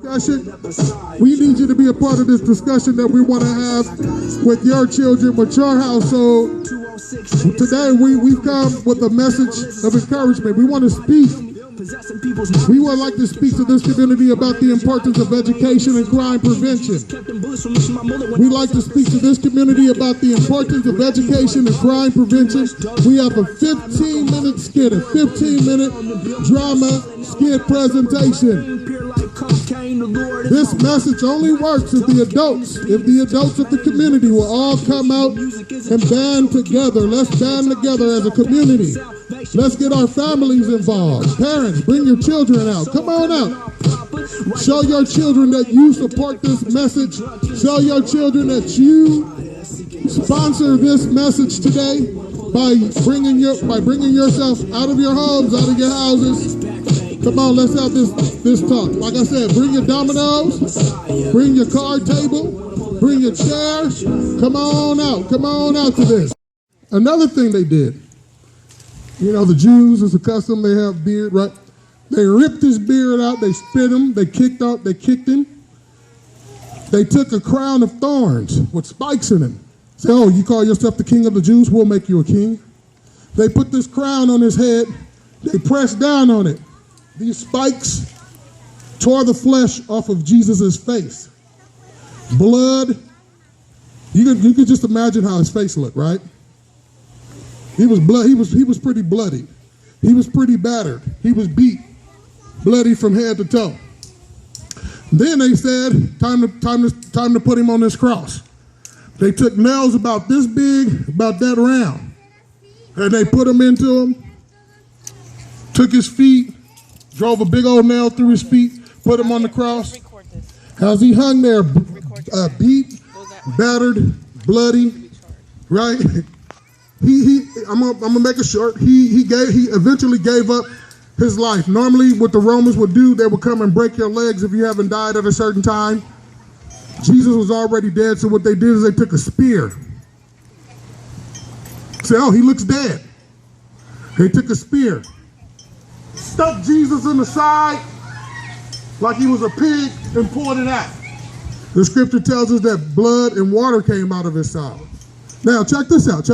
We need you to be a part of this discussion that we want to have with your children, with your household. Today we've come with a message of encouragement. We want to speak. We would like to speak to this community about the importance of education and crime prevention. We like to speak to this community about the importance of education and crime prevention. We have a 15-minute skit, a 15-minute drama skit presentation. This message only works if the adults of the community will all come out and band together. Let's band together as a community. Let's get our families involved. Parents, bring your children out. Come on out. Show your children that you support this message. Show your children that you sponsor this message today by bringing yourself out of your homes, out of your houses. Come on, let's have this talk. Like I said, bring your dominoes, bring your card table, bring your chairs. Come on out to this. Another thing they did, you know, the Jews, it's a custom, they have beard, right? They ripped his beard out, they spit him, they kicked him. They took a crown of thorns with spikes in him. Say, oh, you call yourself the king of the Jews? We'll make you a king. They put this crown on his head, they pressed down on it. These spikes tore the flesh off of Jesus' face. Blood, you could just imagine how his face looked, right? He was pretty bloody. He was pretty battered. He was beat, bloody from head to toe. Then they said, time to put him on this cross. They took nails about this big, about that round, and they put him into him, took his feet, drove a big old nail through his feet, put him on the cross. As he hung there, beat, battered, bloody, right? I'm gonna make it short. He eventually gave up his life. Normally, what the Romans would do, they would come and break your legs if you haven't died at a certain time. Jesus was already dead, so what they did is they took a spear. Say, oh, he looks dead. They took a spear, stuck Jesus in the side like he was a pig, and poured it out. The scripture tells us that blood and water came out of his side. Now check this out.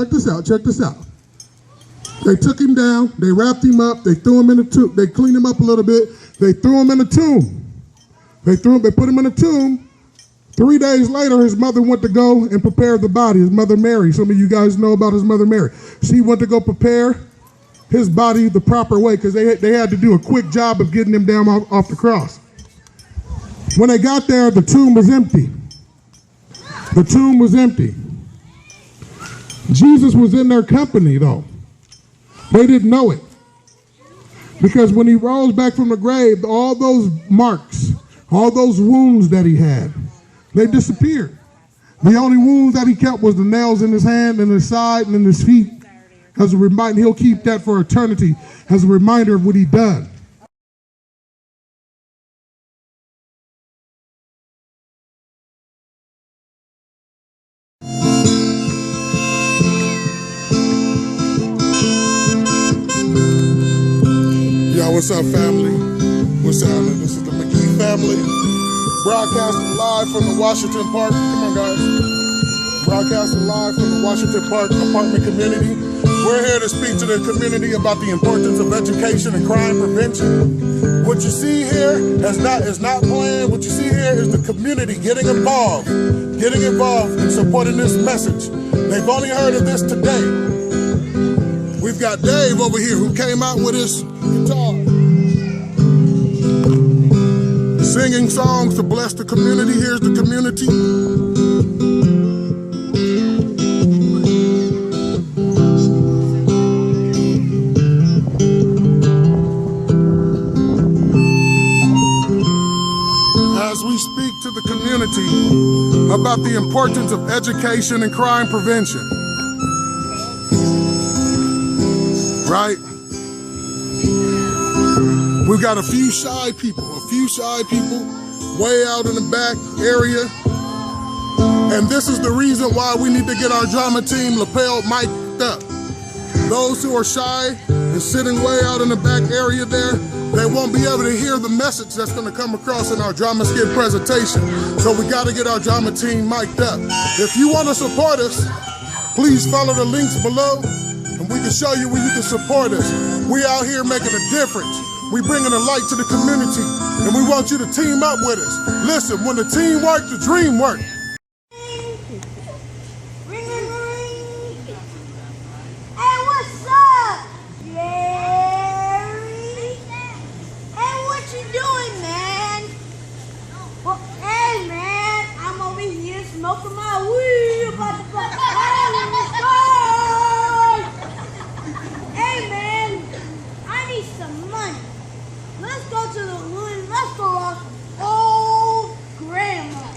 They took him down, they wrapped him up, they threw him in a tomb, they cleaned him up a little bit, they threw him in a tomb. They put him in a tomb. 3 days later, his mother went to go and prepare the body, his mother Mary. Some of you guys know about his mother Mary. She went to go prepare his body the proper way because they had to do a quick job of getting him down off the cross. When they got there, the tomb was empty. The tomb was empty. Jesus was in their company, though. They didn't know it. Because when he rose back from the grave, all those marks, all those wounds that he had, they disappeared. The only wounds that he kept was the nails in his hand and his side and in his feet. As a reminder, he'll keep that for eternity as a reminder of what he done. Yo, what's up, family? What's happening? This is the McGee family, broadcasting live from the Washington Park. Come on, guys. Broadcasting live from the Washington Park apartment community. We're here to speak to the community about the importance of education and crime prevention. What you see here is not planned. What you see here is the community getting involved in supporting this message. They've only heard of this today. We've got Dave over here who came out with his guitar, singing songs to bless the community. Here's the community. As we speak to the community about the importance of education and crime prevention. Right? We've got a few shy people way out in the back area. And this is the reason why we need to get our drama team lapel mic'd up. Those who are shy and is sitting way out in the back area there. They won't be able to hear the message that's going to come across in our drama skit presentation. So we got to get our drama team mic'd up. If you want to support us, please follow the links below, and we can show you where you can support us. We out here making a difference. We bringing a light to the community, and we want you to team up with us. Listen, when the team work, the dream work. Hey, what's up, Jerry? Hey, what you doing, man? Well, hey, man, I'm over here smoking my weed. About to fuck. Hey, man, I need some money. Let's go to the woods. Let's go off old grandma.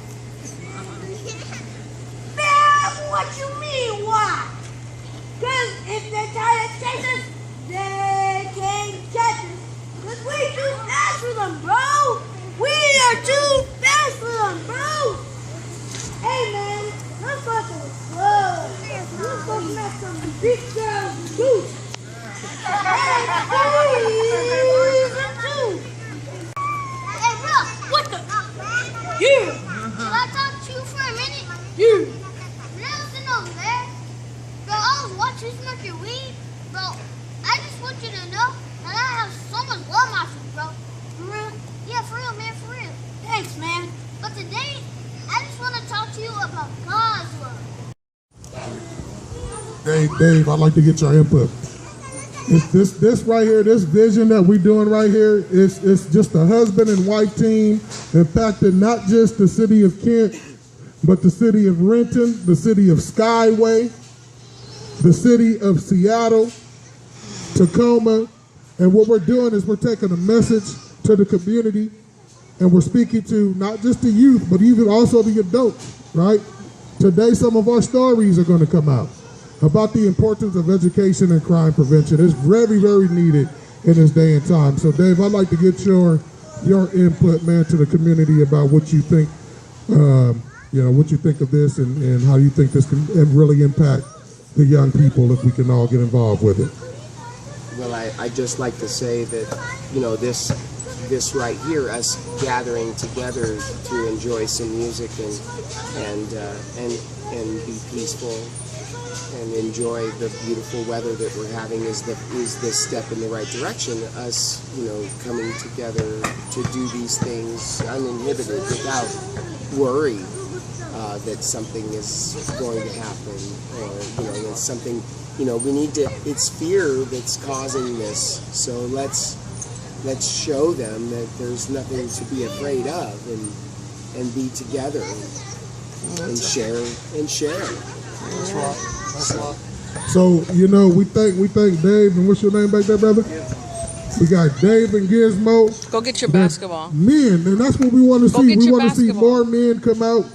Man, what you mean, why? Because if they try to chase us, they can't catch us. Because we too fast for them, bro. We are too fast for them, bro. Hey, man, let's go to the club. Let's go smack some big girls too. Hey, please, too. Hey, bro, what the? Yeah. Can I talk to you for a minute? Yeah. Listen over there. Bro, I was watching you smoke your weed. Bro, I just want you to know that I have so much love my food, bro. For real? Yeah, for real, man, for real. Thanks, man. But today, I just want to talk to you about God's love. Dave, I'd like to get your input. This right here, this vision that we're doing right here, it's just a husband and wife team impacting not just the city of Kent, but the city of Renton, the city of Skyway, the city of Seattle, Tacoma. And what we're doing is we're taking a message to the community, and we're speaking to not just the youth, but even also the adults, right? Today, some of our stories are going to come out about the importance of education and crime prevention. It's very, very needed in this day and time. So, Dave, I'd like to get your input, man, to the community about what you think, what you think of this and how you think this can really impact the young people if we can all get involved with it. Well, I just like to say that, this right here, us gathering together to enjoy some music and be peaceful and enjoy the beautiful weather that we're having is the step in the right direction. Us, coming together to do these things uninhibited without worry that something is going to happen, or that something, we need to. It's fear that's causing this. So let's show them that there's nothing to be afraid of, and be together and share. That's right. So, we thank Dave, and what's your name back there, brother? We got Dave and Gizmo. Go get your basketball. Men, and that's what we want to see. We want to see more men come out.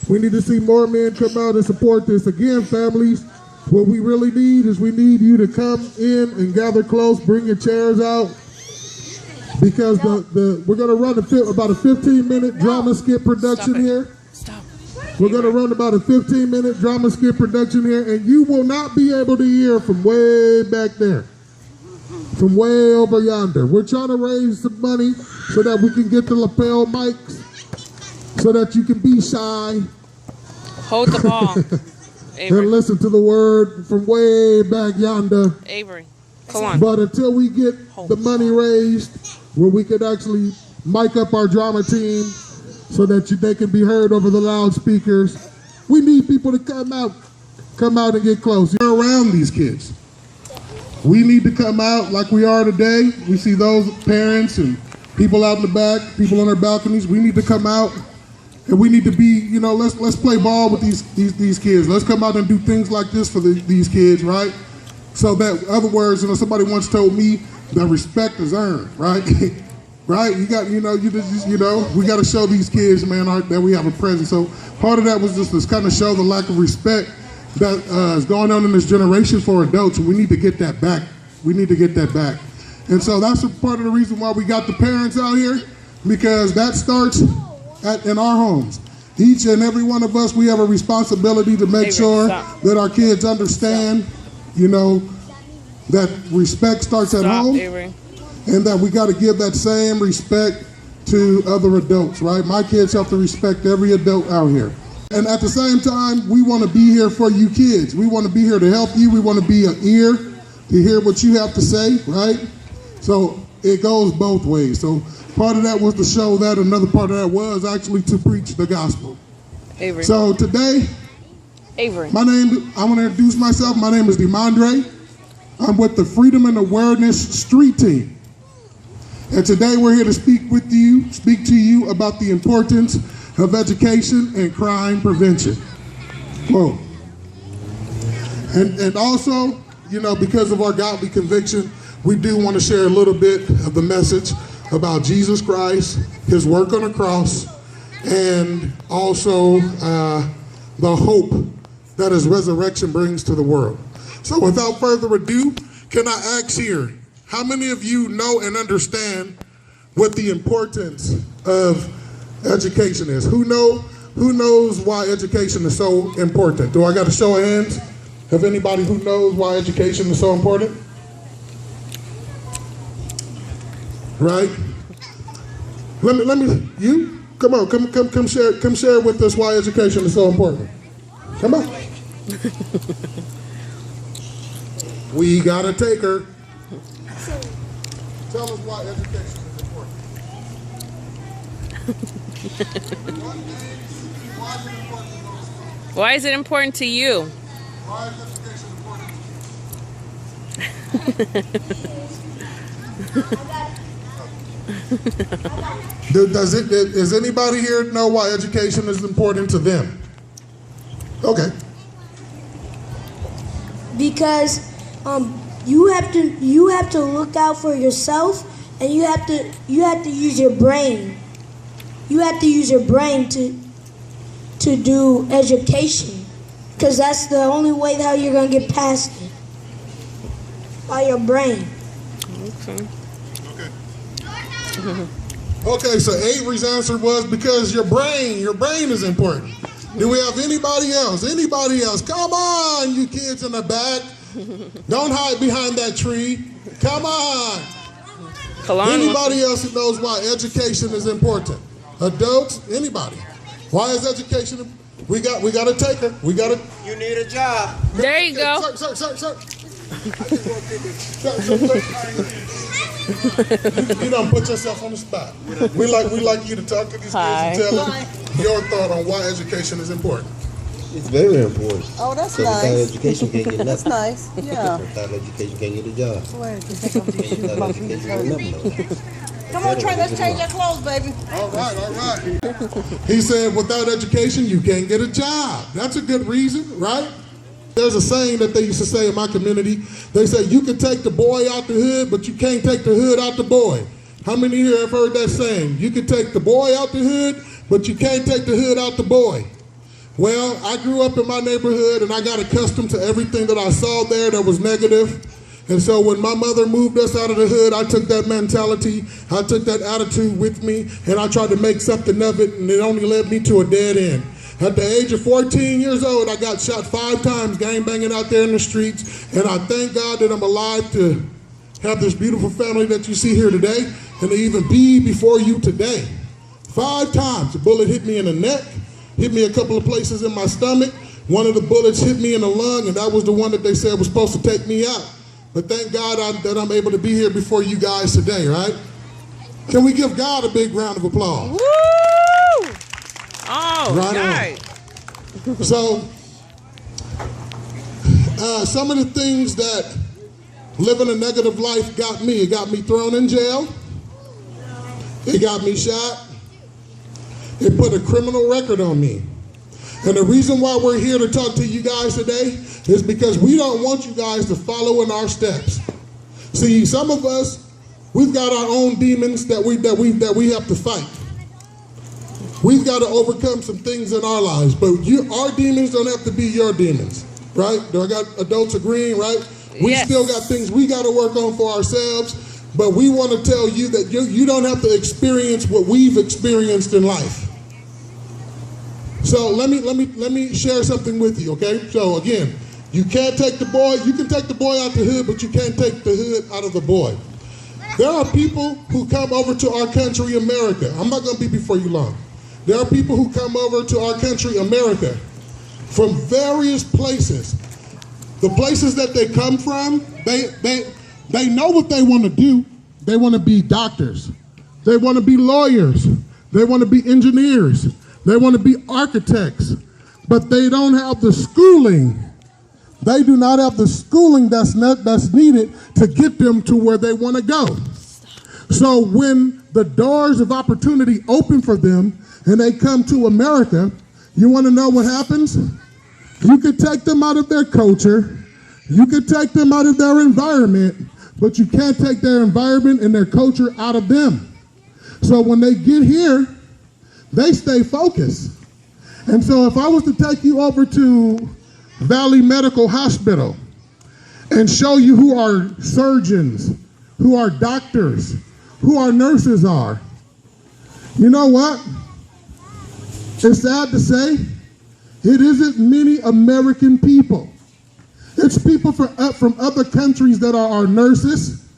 We need to see more men come out and support this. Again, families, what we really need is we need you to come in and gather close, bring your chairs out, because we're going to run about a 15-minute drama skit production here. We're going to run about a 15-minute drama skit production here, and you will not be able to hear from way back there, from way over yonder. We're trying to raise some money so that we can get the lapel mics, so that you can be shy. Hold the ball. Avery. And listen to the word from way back yonder. Avery, come on. But until we get the money raised, where we can actually mic up our drama team, so that they can be heard over the loudspeakers, we need people to come out and get close. You're around these kids. We need to come out like we are today. We see those parents and people out in the back, people on their balconies. We need to come out, and we need to be, let's play ball with these kids. Let's come out and do things like this for these kids, right? So that, in other words, somebody once told me that respect is earned, right? Right? You got, we got to show these kids, man, that we have a presence. So part of that was just to kind of show the lack of respect that is going on in this generation for adults. We need to get that back. We need to get that back. And so that's a part of the reason why we got the parents out here, because that starts in our homes. Each and every one of us, we have a responsibility to make sure that our kids understand, that respect starts at Stop, home, Avery. and that we got to give that same respect to other adults, right? My kids have to respect every adult out here. And at the same time, we want to be here for you kids. We want to be here to help you. We want to be an ear to hear what you have to say, right? So it goes both ways. So part of that was to show that. Another part of that was actually to preach the gospel. Avery. So today, Avery. I want to introduce myself. My name is Demondre. I'm with the Freedom and Awareness Street Team. And today we're here to speak to you about the importance of education and crime prevention. Whoa. And also, you know, because of our godly conviction, we do want to share a little bit of the message about Jesus Christ, his work on the cross, and also the hope that his resurrection brings to the world. So without further ado, can I ask here, how many of you know and understand what the importance of education is? Who knows why education is so important? Do I got a show of hands of anybody who knows why education is so important? Right? Let me you come on, come share with us why education is so important. Come on. We gotta take her. Tell us why education is important. Why is it important to you? Why is education important to you? Does anybody here know why education is important to them? Okay. Because you have to look out for yourself, and you have to use your brain. You have to use your brain to do education, because that's the only way how you're gonna get past it, by your brain. Okay, so Avery's answer was because your brain is important. Do we have anybody else? Anybody else? Come on, you kids in the back. Don't hide behind that tree. Come on. Anybody else who knows why education is important? Adults? Anybody? Why is education? We got to take her. You need a job. There you go. Sir. You don't put yourself on the spot. We like you to talk to these kids and tell them your thought on why education is important. It's very important. Oh, that's So without nice. education, can't get That's nothing. nice. Yeah. Without education, can't get a job. Without education, you'll never know. Come on, Trey, let's change your clothes, baby. All right. He said, without education, you can't get a job. That's a good reason, right? There's a saying that they used to say in my community. They say, you can take the boy out the hood, but you can't take the hood out the boy. How many here have heard that saying? You can take the boy out the hood, but you can't take the hood out the boy. Well, I grew up in my neighborhood, and I got accustomed to everything that I saw there that was negative. And so when my mother moved us out of the hood, I took that mentality, I took that attitude with me, and I tried to make something of it, and it only led me to a dead end. At the age of 14 years old, I got shot 5 times gangbanging out there in the streets, and I thank God that I'm alive to have this beautiful family that you see here today, and to even be before you today. 5 times. A bullet hit me in the neck, hit me a couple of places in my stomach. One of the bullets hit me in the lung, and that was the one that they said was supposed to take me out. But thank God that I'm able to be here before you guys today, right? Can we give God a big round of applause? Woo! Oh, right. So, some of the things that living a negative life got me, it got me thrown in jail. It got me shot. It put a criminal record on me. And the reason why we're here to talk to you guys today is because we don't want you guys to follow in our steps. See, some of us, we've got our own demons that we have to fight. We've got to overcome some things in our lives, but our demons don't have to be your demons, right? Do I got adults agreeing, right? We still got things we got to work on for ourselves, but we want to tell you that you don't have to experience what we've experienced in life. So let me share something with you, okay? So again, You can't take the boy, you can take the boy out the hood, but you can't take the hood out of the boy. There are people who come over to our country, America. I'm not going to be before you long. There are people who come over to our country, America, from various places. The places that they come from, they know what they want to do. They want to be doctors. They want to be lawyers. They want to be engineers. They want to be architects. But they don't have the schooling. They do not have the schooling that's needed to get them to where they want to go. So when the doors of opportunity open for them and they come to America, you want to know what happens? You could take them out of their culture. You could take them out of their environment, but you can't take their environment and their culture out of them. So when they get here, they stay focused. And so if I was to take you over to Valley Medical Hospital and show you who our surgeons, who our doctors, who our nurses are, you know what? It's sad to say, it isn't many American people. It's people from other countries that are our nurses,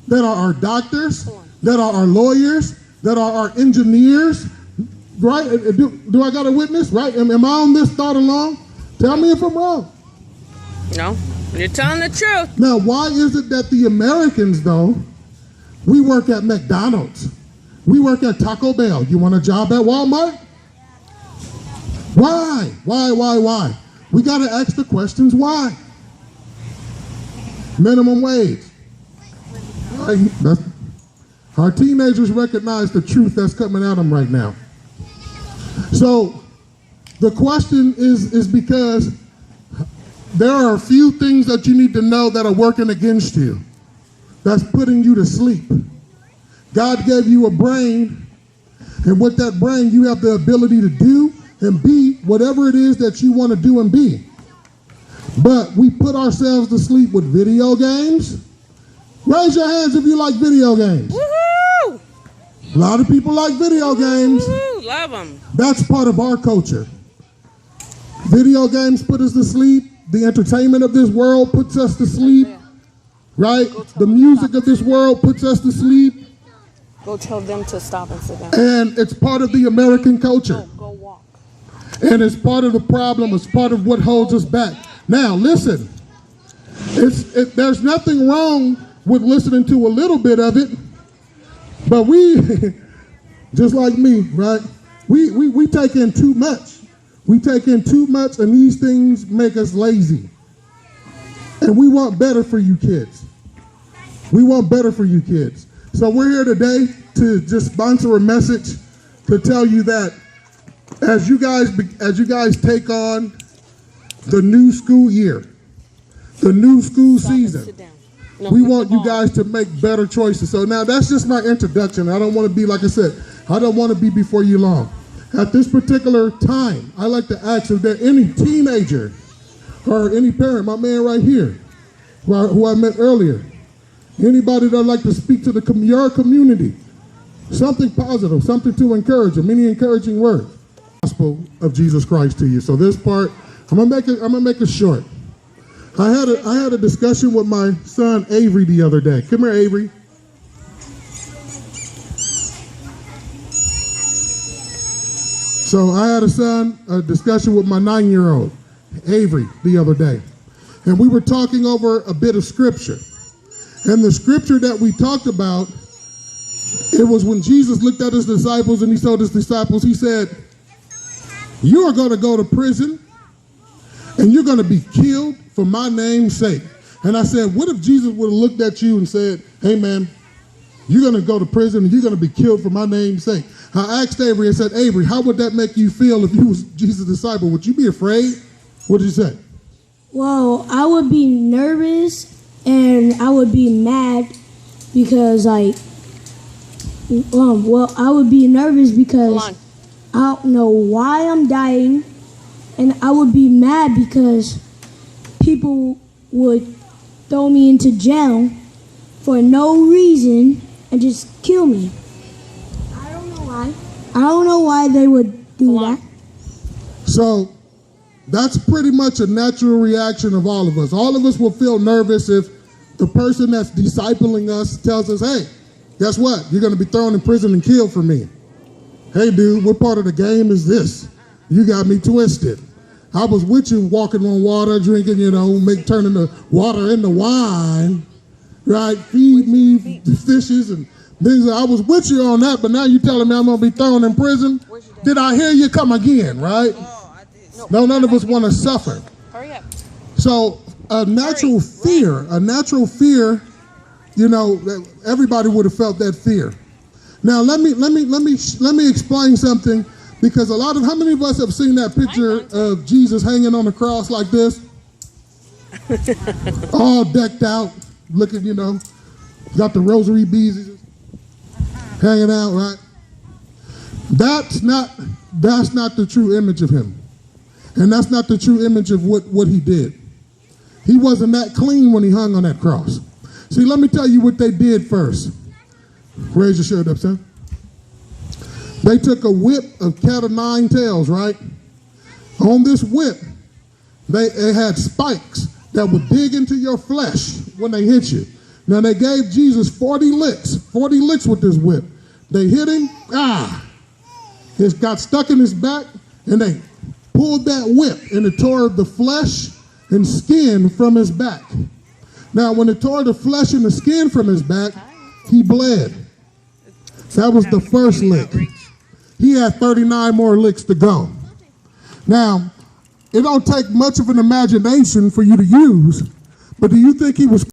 that are our doctors, that are our lawyers, that are our engineers, right? Do I got a witness, right? Am I on this thought along? Tell me if I'm wrong. No, you're telling the truth. Now, why is it that the Americans, though, we work at McDonald's, we work at Taco Bell, you want a job at Walmart? Why? Why? We got to ask the questions why. Minimum wage. Right? Our teenagers recognize the truth that's coming at them right now. So the question is because there are a few things that you need to know that are working against you, that's putting you to sleep. God gave you a brain, and with that brain, you have the ability to do and be whatever it is that you want to do and be. But we put ourselves to sleep with video games. Raise your hands if you like video games. Woohoo! A lot of people like video games. Woohoo! Love them. That's part of our culture. Video games put us to sleep. The entertainment of this world puts us to sleep. Right? The music of this world puts us to sleep. Go tell them to stop and sit down. And it's part of the American culture. Go walk. And it's part of the problem. It's part of what holds us back. Now, listen. There's nothing wrong with listening to a little bit of it. But we, just like me, right? We take in too much. We take in too much, and these things make us lazy. And we want better for you kids. We want better for you kids. So we're here today to just sponsor a message to tell you that as you guys take on the new school year, the new school season, we want you guys to make better choices. So now that's just my introduction. I don't want to be, like I said, I don't want to be before you long. At this particular time, I like to ask if there any teenager or any parent, my man right here, who I met earlier, anybody that would like to speak to your community, something positive, something to encourage them, any encouraging word. Gospel of Jesus Christ to you. So this part, I'm gonna make it short. I had a discussion with my son Avery the other day. Come here, Avery. So I had a discussion with my 9-year-old, Avery, the other day. And we were talking over a bit of scripture. And the scripture that we talked about, it was when Jesus looked at his disciples and he told his disciples, he said, you are going to go to prison and you're going to be killed for my name's sake. And I said, what if Jesus would have looked at you and said, hey man, you're going to go to prison and you're going to be killed for my name's sake. I asked Avery, I said, Avery, how would that make you feel if you was Jesus' disciple? Would you be afraid? What did you say? Well, I would be nervous and I would be mad because I would be nervous because I don't know why I'm dying, and I would be mad because people would throw me into jail for no reason and just kill me. I don't know why they would do that. So That's pretty much a natural reaction of all of us. All of us will feel nervous if the person that's discipling us tells us, hey, guess what? You're going to be thrown in prison and killed for me. Hey, dude, what part of the game is this? You got me twisted. I was with you walking on water, drinking, turning the water into wine, right? Feed me fishes and things. I was with you on that, but now you're telling me I'm going to be thrown in prison? Did I hear you come again, right? No, none of us want to suffer. Hurry up. So a natural fear, everybody would have felt that fear. Now let me explain something, because how many of us have seen that picture of Jesus hanging on the cross like this? All decked out, looking, got the rosary beads hanging out, right? That's not the true image of him. And that's not the true image of what he did. He wasn't that clean when he hung on that cross. See, let me tell you what they did first. Raise your shirt up, son. They took a whip of cat of nine tails, right? On this whip, they had spikes that would dig into your flesh when they hit you. Now, they gave Jesus 40 licks with this whip. They hit him, it got stuck in his back, and they pulled that whip, and it tore the flesh and skin from his back. Now, when it tore the flesh and the skin from his back, he bled. That was the first lick. He had 39 more licks to go. Now, it don't take much of an imagination for you to use, but do you think he was